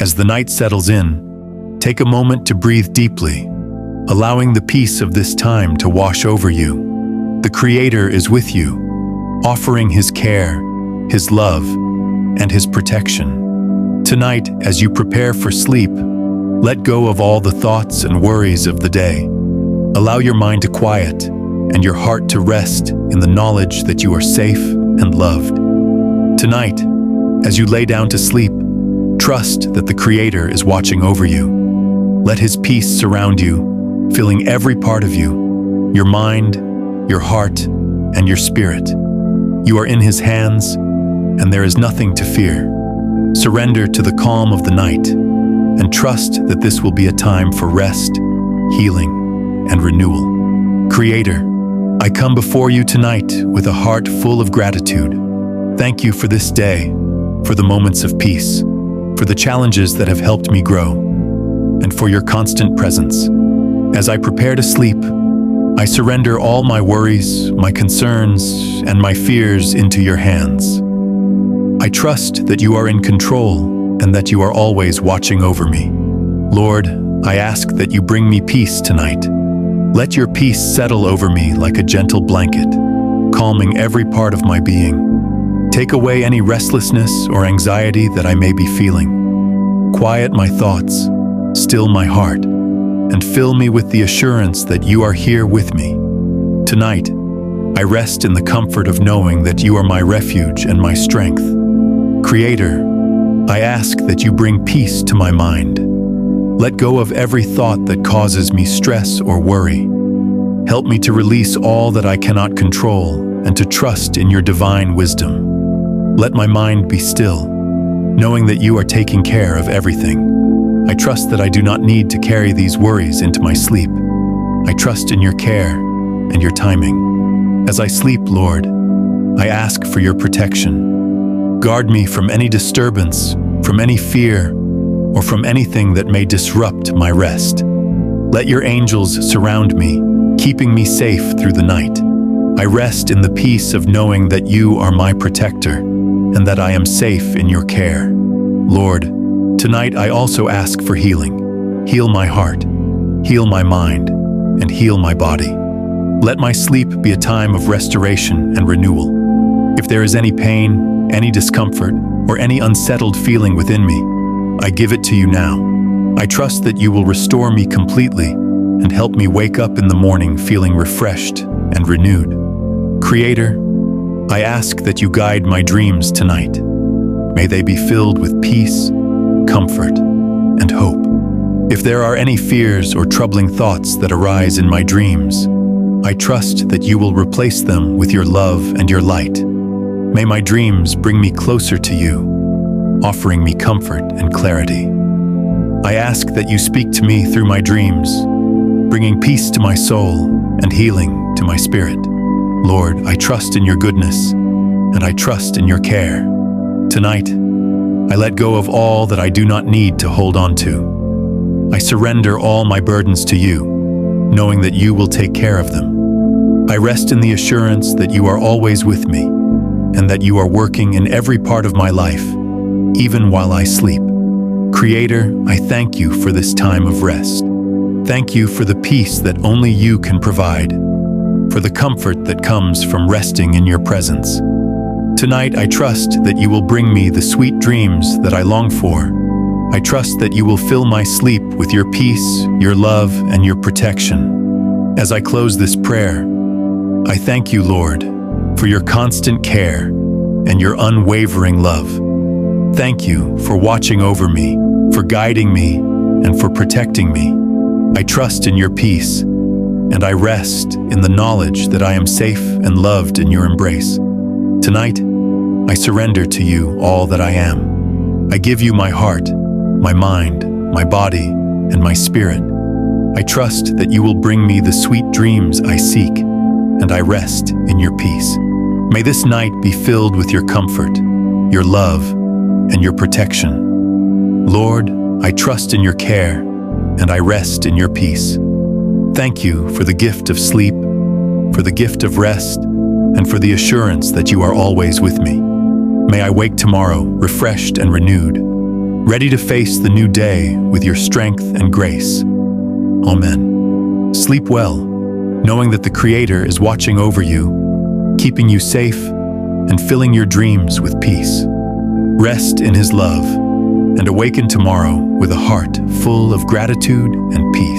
As the night settles in, take a moment to breathe deeply, allowing the peace of this time to wash over you. The Creator is with you, offering His care, His love, and His protection. Tonight, as you prepare for sleep, let go of all the thoughts and worries of the day. Allow your mind to quiet and your heart to rest in the knowledge that you are safe and loved. Tonight, as you lay down to sleep, trust that the Creator is watching over you. Let His peace surround you, filling every part of you, your mind, your heart, and your spirit. You are in His hands, and there is nothing to fear. Surrender to the calm of the night, and trust that this will be a time for rest, healing, and renewal. Creator, I come before you tonight with a heart full of gratitude. Thank you for this day, for the moments of peace, for the challenges that have helped me grow, and for your constant presence. As I prepare to sleep, I surrender all my worries, my concerns, and my fears into your hands. I trust that you are in control and that you are always watching over me. Lord, I ask that you bring me peace tonight. Let your peace settle over me like a gentle blanket, calming every part of my being. Take away any restlessness or anxiety that I may be feeling. Quiet my thoughts, still my heart, and fill me with the assurance that you are here with me. Tonight, I rest in the comfort of knowing that you are my refuge and my strength. Creator, I ask that you bring peace to my mind. Let go of every thought that causes me stress or worry. Help me to release all that I cannot control and to trust in your divine wisdom. Let my mind be still, knowing that you are taking care of everything. I trust that I do not need to carry these worries into my sleep. I trust in your care and your timing. As I sleep, Lord, I ask for your protection. Guard me from any disturbance, from any fear, or from anything that may disrupt my rest. Let your angels surround me, keeping me safe through the night. I rest in the peace of knowing that you are my protector and that I am safe in your care. Lord, tonight I also ask for healing. Heal my heart, heal my mind, and heal my body. Let my sleep be a time of restoration and renewal. If there is any pain, any discomfort, or any unsettled feeling within me, I give it to you now. I trust that you will restore me completely and help me wake up in the morning feeling refreshed and renewed. Creator, I ask that you guide my dreams tonight. May they be filled with peace, comfort, and hope. If there are any fears or troubling thoughts that arise in my dreams, I trust that you will replace them with your love and your light. May my dreams bring me closer to you, offering me comfort and clarity. I ask that you speak to me through my dreams, bringing peace to my soul and healing to my spirit. Lord, I trust in your goodness, and I trust in your care. Tonight, I let go of all that I do not need to hold on to. I surrender all my burdens to you, knowing that you will take care of them. I rest in the assurance that you are always with me, and that you are working in every part of my life, even while I sleep. Creator, I thank you for this time of rest. Thank you for the peace that only you can provide, for the comfort that comes from resting in your presence. Tonight, I trust that you will bring me the sweet dreams that I long for. I trust that you will fill my sleep with your peace, your love, and your protection. As I close this prayer, I thank you, Lord, for your constant care and your unwavering love. Thank you for watching over me, for guiding me, and for protecting me. I trust in your peace, and I rest in the knowledge that I am safe and loved in your embrace. Tonight, I surrender to you all that I am. I give you my heart, my mind, my body, and my spirit. I trust that you will bring me the sweet dreams I seek, and I rest in your peace. May this night be filled with your comfort, your love, and your protection. Lord, I trust in your care, and I rest in your peace. Thank you for the gift of sleep, for the gift of rest, and for the assurance that you are always with me. May I wake tomorrow refreshed and renewed, ready to face the new day with your strength and grace. Amen. Sleep well, knowing that the Creator is watching over you, keeping you safe, and filling your dreams with peace. Rest in His love, and awaken tomorrow with a heart full of gratitude and peace.